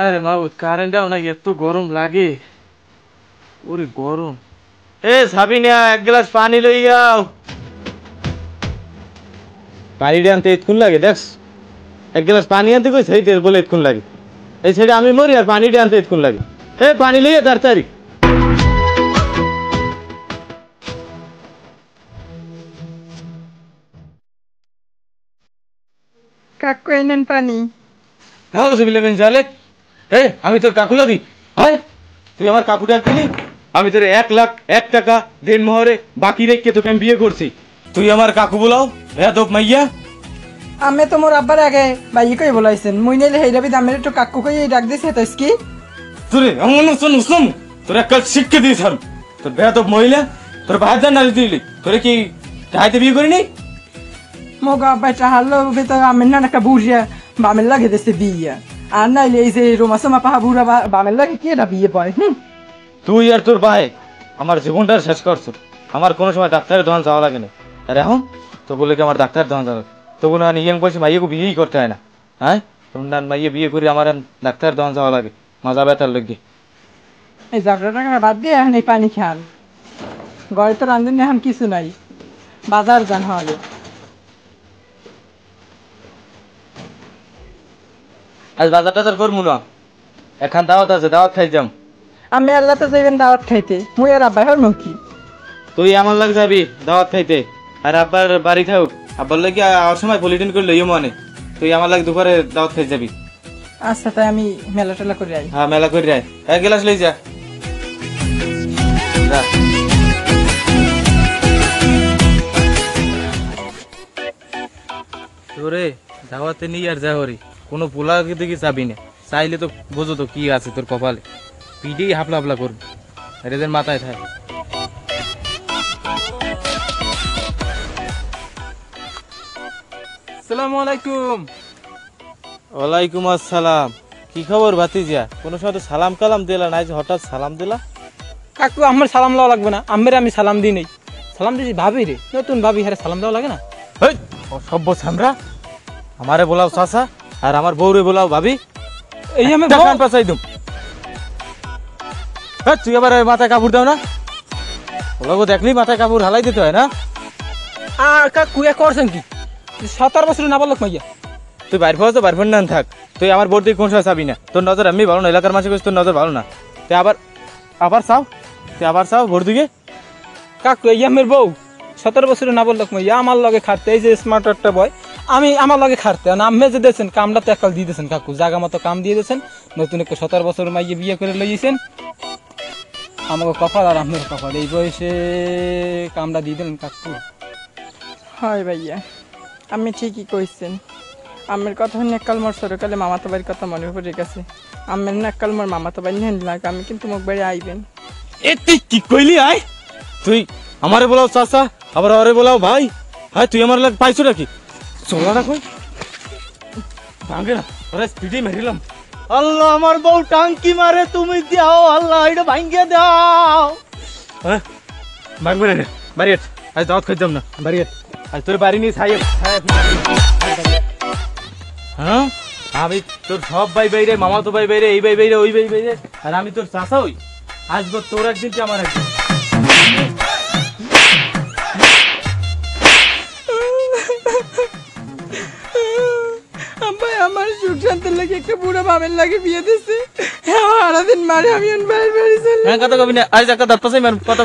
আরে মাহবুব কারেন্টটাও না এত গরম লাগে। ওরে গরম। এ সাবিনা এক গ্লাস পানি লই যাও। পানি আনতে এতক্ষণ লাগে দেখ। এক গ্লাস পানি আনতে কই সেইতে বলে এতক্ষণ লাগে। এই ছেড়ে আমি মরি আর পানিটা আনতে এতক্ষণ লাগে। এ পানি লইয়া তাড়াতাড়ি। কাকু এনেন পানি। হ্যাঁ সুবিলেন জালে। আমি তোর কাকু লাগি। হয় তুই আমার কাকু ডাকলি। আমি তোর 1,01,000 দেন মোহরে বাকি রেখে তোকে আমি বিয়ে করছি। তুই আমার কাকু বলাও বেয়াদব মাইয়া। আমি তো মোর আব্বার আগে ভাই কই বলাইছেন মুই নাইলে হেইরাবি দামের একটু কাকু কই ডাক দিছে তাইস কি তোরে এমন শুন তোর একটা শিক্ষা দিয়েছাম। তোর বেয়াদব মহিলা তোর ভাইজান না দিলি তোরে কি চাইতে বিয়ে করিনি। মোগা আব্বাই চাহালো বেতা আমের না একটা বুড়িয়া বামের লাগে দেশে বিয়া আর নাইলে এই যে রোমাসমা পাহা বুড়া বামের লাগে কি এটা বিয়ে পয়। তুই আর তোর ভাই আমার জীবনটা শেষ করছো। আমার কোনো সময় ডাক্তারের দোকান যাওয়া লাগে না। আর এখন তো বলে কি আমার ডাক্তারের দোকান যাওয়া তো বলে আমি ইয়াং বয়সে মাইয়েকে বিয়েই করতে হয় না। হ্যাঁ তোমার মাইয়ে বিয়ে করে আমার ডাক্তারের দোকান যাওয়া লাগে মাজা ব্যথার লেগে। এই ঝগড়া টাকা বাদ দিয়ে এখন এই পানি খান। ঘরে তো রান্ধন এখন কিছু নাই বাজার যান হলে। আজ বাজার টাজার করবো না। এখন দাওয়াত আছে দাওয়াত খাই যাম। আমি আল্লাহ তো যাইবেন দাওয়াত খাইতে মুই আর আব্বাই হর মুখি। তুই আমার লাগ যাবি দাওয়াত খাইতে আর আব্বার বাড়ি থাক। আব্বার লাগে আর সময় পলিটিন করে লইও মনে। তুই আমার লাগে দুপুরে দাওয়াত খাই যাবি। আচ্ছা তাই আমি মেলা টেলা করে আই। হ্যাঁ মেলা করে আয়। এক গ্লাস লই যা। তোরে দাওয়াতে নিয়ে আর যা হরি কোনো পোলা দিকে যাবি না। চাইলে তো বোঝো তো কি আছে তোর কপালে। পিঠেই হাফলা হাফলা করবি আর এদের মাথায় থাকে। আসসালামু আলাইকুম। ওয়ালাইকুম আসসালাম। কি খবর ভাতিজা? কোনো সময় তো সালাম কালাম দিলা না, হঠাৎ সালাম দিলা। কাকু আমার সালাম দেওয়া লাগবে না। আমের আমি সালাম দিই নেই। সালাম দিয়েছি ভাবি রে, নতুন ভাবি হারে সালাম দেওয়া লাগে না। সভ্য ছামরা আমারে বলাও চাচা আর আমার বউরে বলাও ভাবি। এই আমি কান পাচাই দুম। তুই আবার মাথায় কাপড় দাও না। ওলাগো দেখলি মাথায় কাপড় হালাই দিতে হয় না। কাকু এ করছেন কি 17 বছরের না বলক মাইয়া। তুই বাইর ফোয়া তো বাইর ফোন না থাক। তুই আমার বোর দিকে কোন সময় চাবি না। তোর নজর আমি ভালো না, এলাকার মাঝে তোর নজর ভালো না। তুই আবার চাও ভোর দিকে। কাকু এই আমের বউ 17 বছরের না বলক মাইয়া আমার লগে খাটতে। এই যে স্মার্ট একটা বয় আমি আমার লগে খাটতে আমি যে দিয়েছেন কামটা তো এককাল দিয়ে দিয়েছেন কাকু। জাগা মতো কাম দিয়ে দিয়েছেন। নতুন একটা 17 বছর মাইয়ে বিয়ে করে লইয়েছেন। আমাকে কপাল আর আমের কপাল এই বয়সে কামটা দিয়ে দিলেন কাকু। হয় ভাইয়া আমি ঠিকই কইছেন। আমের কথা শুনে এককাল মোর ছোটকালে মামাতো বাড়ির কথা মনে পড়ে গেছে। আমের না এককাল মোর মামাতো বাড়ি নেন লাগে আমি কিন্তু মুখ বাড়ি আইবেন। এ তুই কি কইলি? আয় তুই আমারে বলাও চাচা আবার ওরে বলাও ভাই। হাই তুই আমার লাগ পাইছো নাকি? চলা না কই ভাঙে না ওরা স্পিডে মেরিলাম। আল্লাহ আমার বউ টাঙ্কি মারে তুমি দাও আল্লাহ এটা ভাঙ্গে দাও। হ্যাঁ ভাঙবে না বাড়ি আজ দাওয়াত খাইতাম না। বাড়ি আজ তোর বাড়ি নিয়ে ছাই। হ্যাঁ আমি তোর সব ভাই বাইরে মামা তো ভাই বাইরে এই ভাই বাইরে ওই ভাই বাইরে আর আমি তোর চাচা হই। আজ তোর একদিন কি আমার একদিন। আব্বাই আমার সুখ শান্তির লাগে একটা বুড়ো বামের লাগে বিয়ে দিছে। সারাদিন মারে আমি বাইরে বাড়ি চলে। হ্যাঁ কথা কবি না আজ একটা দাঁত পাশাই মার। কথা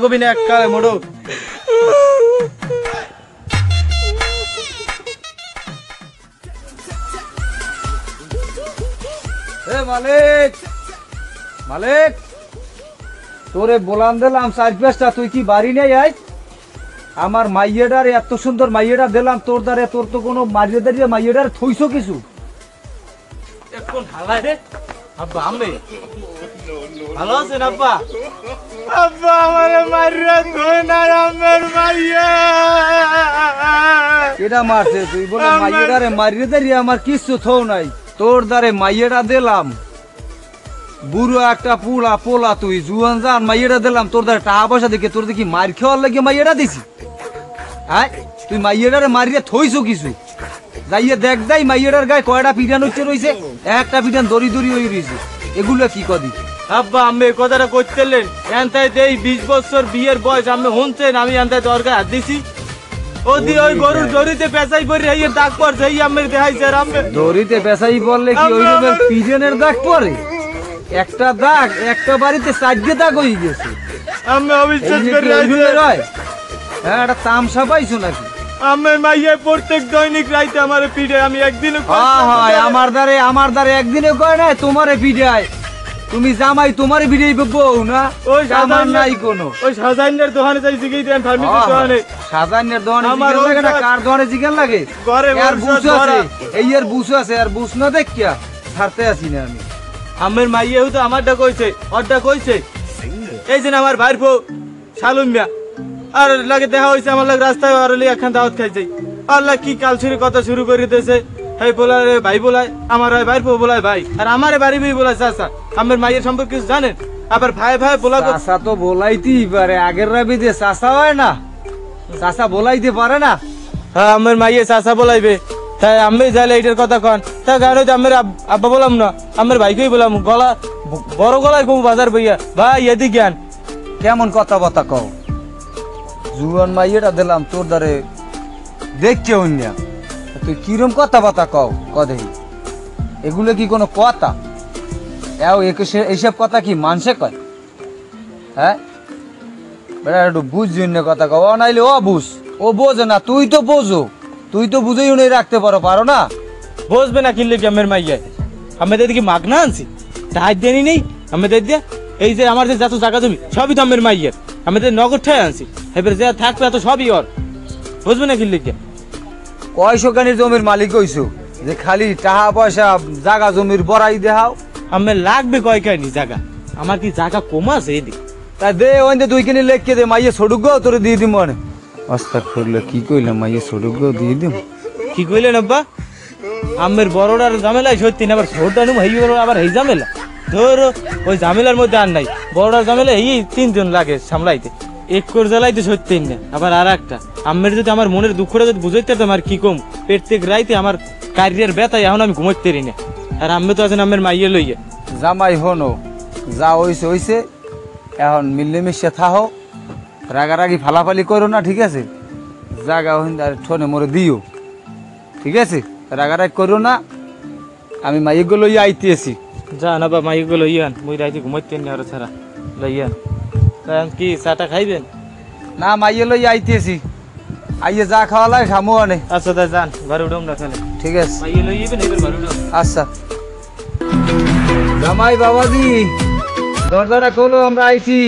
কবি না এক কালে মোড়ো। মালিক তোরে বলান দিলাম 4-5টা তুই কি বাড়ি নেই আয়। আমার মাইয়েটার এত সুন্দর মাইয়েটা দিলাম তোর দ্বারে তোর তো কোনো মারিয়ে দাঁড়িয়ে মাইয়েটার থইছো কিছু। এখন হালাই রে আব্বা আমি ভালো আছেন আব্বা? আব্বা আমারে মারিয়া ধরে না আমার মাইয়া। এটা মারছে তুই বলে মাইয়েটারে মারিয়ে দাঁড়িয়ে আমার কিছু থৌ নাই। তোর দ্বারে মাইয়েটা দিলাম বুড়ো একটা পোলা তুই জুয়ান যান মাইয়েটা দিলাম তোর দ্বারা টাকা পয়সা দেখে তোর দেখি মার খাওয়ার লাগে মাইয়েটা দিছি। হ্যাঁ তুই মাইয়েটারে মারিয়ে থইছো কিছু। যাইয়ে দেখ যাই মাইয়েটার গায়ে কয়টা পিটান হচ্ছে রইছে, একটা পিটান দড়ি দড়ি হয়ে রইছে, এগুলো কি কদি? আব্বা আমি এই কথাটা করতেলেন এনতাই দেই 20 বছর বিয়ের বয়স আমি শুনছেন আমি এনতাই দরকার হাত দিছি ওদি ওই গরুর দড়িতে পেঁচাই পড়ে এই দাগ পড়ছে এই আমের দেখাইছে আর আমি দড়িতে পেশাই পড়লে কি ওই রকমের পিটানের দাগ পড়ে? একটা দাগ একটা বাড়িতে 4টে দাগ হয়ে গেছে। আমি অবিশ্বাস এই যে করে কি ওই আইছে রকমের হয়? হ্যাঁ, একটা তামসা পাইছো নাকি? আমার মাইয়া প্রত্যেক দৈনিক রাইতে আমার পিঠে আমি একদিনও হয় আমার দ্বারে একদিনে কয় নাই তোমারে পিটায়, তুমি জামাই তোমারে পিটাই বউ না, ওই আমার নাই কোনো। ওই সাজাইনের দোকানে যাই শিখেই দেন ফার্মেসির দোকানে সাজানের দোকানে আমার চিকেন লাগে না, ঔষধ- কার দোকানে চিকেন লাগে? ঘরে আর ঔষধ বুঝ আছে, ভরা। এই আর বুঝ আছে, আর বুঝ না দেখিয়া ছাড়তে আসি না আমি। আমার মাইয়াও তো আমারটা কইছে ওরটা কইছে এই যে আমার ভাইর বউ শালুমিয়া আর লাগে দেখা হইছে আমার লাগে রাস্তায় আর লিয়ে একখান দাওয়াত খাইছে আল্লাহ কি কাল শুরু কথা শুরু করে দিয়েছে এই বলায় রে ভাই বলায় আমার ভাইর বউ বলায় ভাই আর আমারে বাড়ি বই বলায় চাচা আমার মাইয়ের সম্পর্কে কিছু জানেন আবার ভাই ভাই বলা চাষা তো বলাইতেই পারে, আগের রাবি যে চাষা হয় না, চাষা বলাইতে পারে না। হ্যাঁ আমার মাইয়ে চাচা বলাইবে তাই আমি যাইলে এইটার কথা কন তা গান হইতে আমার আব্বা বললাম না আমার ভাইকেই বললাম গলা বড় গলায় কম বাজার বইয়া ভাই এদিক জ্ঞান কেমন কথাবার্তা কও? জুয়ান মাইয়েটা দিলাম তোর দ্বারে দেখছে অন্য, তুই কিরম কথাবার্তা কও কদে? এগুলো কি কোনো কথা? এইসব কথা কি মানুষে কয়? হ্যাঁ বেটা একটু বুঝছি অন্য কথা কও, ও নাইলে ও বুঝ, ও বোঝে না, তুই তো বোঝো, তুই তো বুঝেই উনি রাখতে পারো না? বসবে না কিনলে কি আমার মাইয়া আমাদের এদিকে মাগনা আনছি তাই দেনি নেই আমাদের দিয়া এই যে আমার যে যত জায়গা জমি সবই তো আমার মাইয়ের আমাদের নগদ ঠায় আনছি এবার যা থাকবে এত সবই ওর বুঝবে না কিনলে কি কয়শো কানির জমির মালিক হইছো যে খালি টাকা পয়সা জাগা জমির বড়াই দেখাও? আমার লাগবে কয় কানি জায়গা আমার কি জায়গা কম আছে এদিকে তা দে ওই দুই কিনি লেখকে দে, মাইয়ে সড়ুক গো তোরে দিয়ে দিম মনে। অস্তাক করলে কি কইলাম, মাইয়ে সড়ুক গো দিয়ে দিম। কি কইলেন আব্বা আমের বড়টার ঝামেলাই সত্যি না আবার ছোটটা নুম হেই বড় আবার হেই ঝামেলা ধর ওই ঝামেলার মধ্যে আর নাই বড়টার ঝামেলা এই 3 দিন লাগে সামলাইতে এক করে জ্বালাইতে সত্যি না আবার আর একটা আমের যদি আমার মনের দুঃখটা যদি বুঝাইতে পারতাম আর কি কম প্রত্যেক রাইতে আমার কারিয়ার ব্যথায় এখন আমি ঘুমাইতে পারি না আর আমি তো আছেন আমের মাইয়ে লইয়া জামাই হনো যা হইছে হইছে, এখন মিলেমিশে থাহো, রাগারাগি ফালাফালি করো না, ঠিক আছে? জাগা আর ঠোনে মরে দিও, ঠিক আছে? রাগারাগি করো না, আমি মাইগুলো লইয়া আইতেছি। যা না বা মাইয়ে লইয়ান মুই রাইতে ঘুমাইতে না আর ছাড়া লইয়ান কারণ কি চাটা খাইবেন না মাইয়ে লইয়া আইতেছি, আইয়ে যা খাওয়া লাগে খামো আনে। আচ্ছা তাই যান ঘরে উঠুন না তাহলে ঠিক আছে, মাইয়ে লইয়েবেন এবার ঘরে উঠুন আচ্ছা। জামাই বাবাজি দরজাটা খোলো, আমরা আইছি।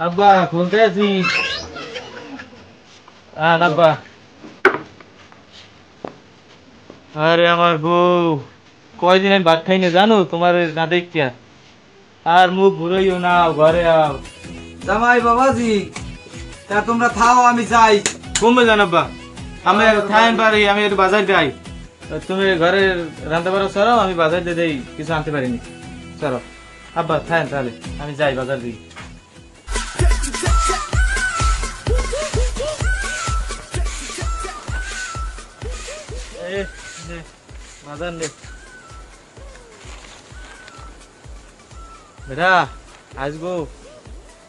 আব্বা খুলতে আছি আব্বা আরে আমার বউ কয়দিন আমি ভাত খাই না জানো তোমার না দেখতে আর মুখ ঘুরাইও না ঘরে আও জামাই বাবাজি তা তোমরা থাও, আমি যাই। কমবে জান আব্বা আমি খাইন পারি আমি একটু বাজার যাই তুমি ঘরে রান্না বাড়া সরাও আমি বাজার দিয়ে দেই কিছু আনতে পারিনি সরাও আব্বা খাইন তাহলে আমি যাই বাজার দিই বাজার নে বেটা আসবো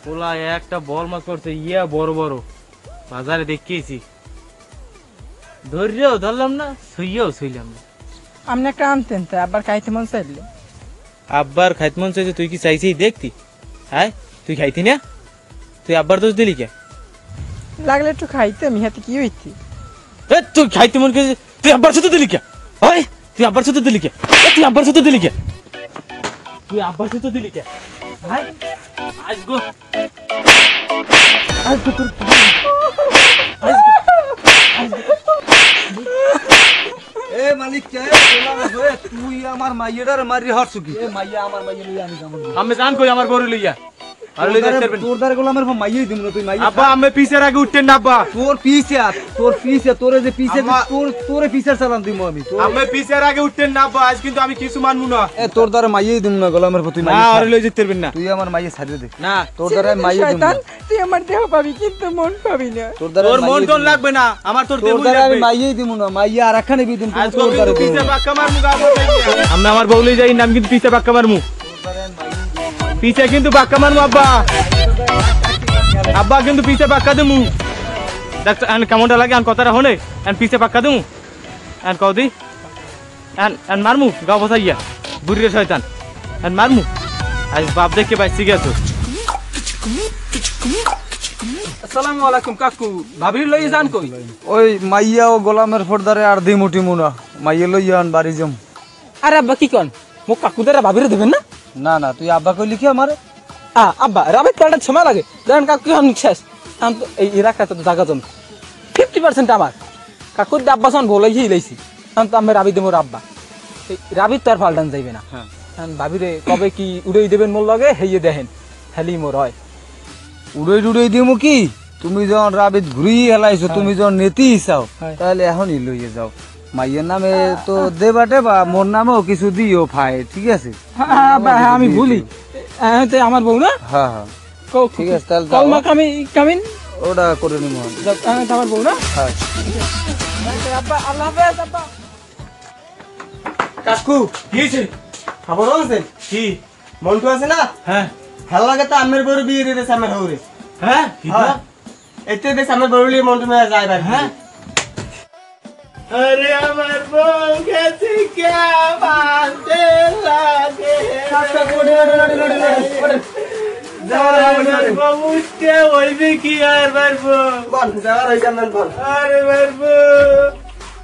পোলা একটা বল মাছ করছে ইয়া বড় বড় বাজারে দেখিয়েছি ধৈর্যও ধরলাম না শুইয়াও শুইলাম না আপনি একটা আনতেন তো আবার খাইতে মন চাইলে আব্বার খাইতে মন চাইছে তুই কি চাইছিস দেখতি হ্যাঁ তুই খাইতি না তুই আব্বার দোষ দিলি কে লাগলে একটু খাইতে আমি হাতে কি হইতি তুই খাইতে মন খেয়েছিস তুই আব্বার সাথে দিলি কে ওই তুই আব্বার সাথে দিলি কে তুই আব্বার সাথে দিলি কে তুই আব্বার সাথে দিলি কে ভাই আসগো আসগো তোর এ মালিক কে তুই আমার মাইয়েটার মারি হরছু কি? এ মাইয়া আমার মাইয়া লইয়া আমি যাবো। আমি জান কই আমার গরু লইয়া আর লই দেখতে পারবেন তোর দ্বারে গোলামের মাইয়াই দিমু না তুই মাইয়া আব্বা আমি পিছের আগে উঠতেন না আব্বা তোর পিছে তোরে যে পিছে তোরে পিছের চালান দিমু আমি আমি পিছের আগে উঠতেন না আব্বা আজ কিন্তু আমি কিছু মানবো না এ তোর দ্বারে মাইয়াই দিমু না গোলামের তুই না মাইয়া আর লই যেতে পারবেন না তুই আমার মাইয়া ছাড়িয়ে দে না তোর দ্বারে মাইয়া দিমু না শয়তান, তুই আমার দেহ পাবি কিন্তু মন পাবি না। তোর দ্বারে তোর মন টন লাগবে না আমার তোর তোর দেবুই দ্বারে আমি লাগবে মাইয়াই দিমু না মাইয়া আর একখানে বিদিন আজ তোর দ্বারে দিমু পিছে বাক্কা মারমু গাবো আমরা আমার বউলে যাই নাম কিন্তু পিছে বাক্কা মারমু পিছে কিন্তু বাক্কা মারমু আব্বা আব্বা কিন্তু পিছে বাক্কা দেমু দেখ আন কেমনটা লাগে আন কথাটা হনে আন পিছে বাক্কা দেমু আন কদি আন মারমু গাও বসাইয়া বুড়ির শয়তান আন মারমু আজ বাপ দেখে বাইসি গেছো আসসালামু আলাইকুম কাকু ভাবির লই যান কই ওই মাইয়া ও গোলামের ফোরদারে আর দিমু টিমু না মাইয়া লইয়া আন বাড়ি যাম আরে আব্বা কি কন মোক কাকু দ্বারা ভাবিরে দেবেন না না না তুই আব্বা কইলি কি আমারে আব্বা রাবের তালটা সময় লাগে জানেন কাকু কি হন শেষ কারণ তো এই এলাকাতে তো জায়গা জমি 50% আমার কাকুর আব্বা সন বলেই লাইছি কারণ তো আমি রাবি দেবো আব্বা এই রাবির তো আর পাল্টান যাইবে না কারণ ভাবিরে কবে কি উড়েই দেবেন মোর লগে হেইয়ে দেখেন হেলি মোর হয় উড়াই দিমু কি তুমি যখন রাবিত ঘুরিয়ে হেলাইছো তুমি যখন নেতি চাও হ্যাঁ। তাহলে এখনই লইয়ে যাও মাইয়ের নামে তো দেবাটে বা মোর নামেও কিছু দিও ফায় ঠিক আছে আব্বা হ্যাঁ আমি ভুলি তো আমার বউ না হ্যাঁ হ্যাঁ ঠিক আছে, তাহলে যাও। কলমা কামিন ওটা করে নিবো আমার বউ না হ্যাঁ আব্বা আল্লাহ হাফেজ আব্বা কাকু কি হয়েছে খবর আছে কি মন্টু আছে না হ্যাঁ ভালো লাগে তো আমের বড় বিয়ে দিতেছে আমার হৌরে হ্যাঁ কি হ্যাঁ এতে দেশ আমার বড় লিয়ে মন্টু মেয়ে যায় ভাই হ্যাঁ अरे अमर बो कैसे क्या बाते लागे मुझके वही भी किया बरबो বল যাওয়ার হইছে আমার বল अरे बरबो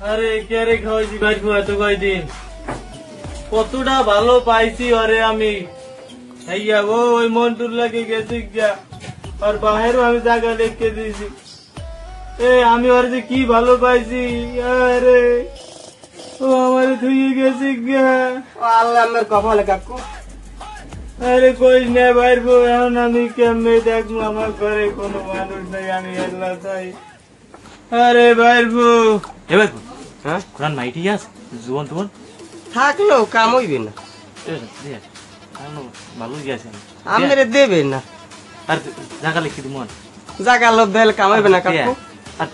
अरे क्या रे খাওয়াইছি বরবো এত কয়দিন কতটা ভালো পাইছি আরে আমি হইয়া ও ওই মন্টুর লাগে গেছি গিয়া আর বাহিরও আমি জায়গা লিখে দিয়েছি আমি ওর যে কি ভালো পাইছি আরে ও আমার ধুয়ে গেছে গা ও আল্লাহ আমার কপালে কাকু আরে কইস না বাইরবো এখন আমি কেমনে দেখবো আমার ঘরে কোনো মানুষ নেই আমি আল্লাহ চাই আরে বাইরবো এবার হ্যাঁ কোরআন মাইটি আস জুবন তুবন থাকলো কাম হইবে না ভালো গেছে আমারে দেবে না আর জায়গা লিখে দিব জায়গা লোক দিলে কাম হইবে না কাকু আর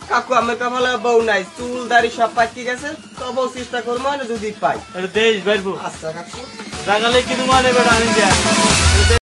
কাকু আমার কপালে বউ নাই চুল দাড়ি সব পাকি গেছে তবু চেষ্টা করবো না যদি পাই দেশ বাইরবো আচ্ছা কাকু জায়গা লিখে দিব মানে বেটা আমি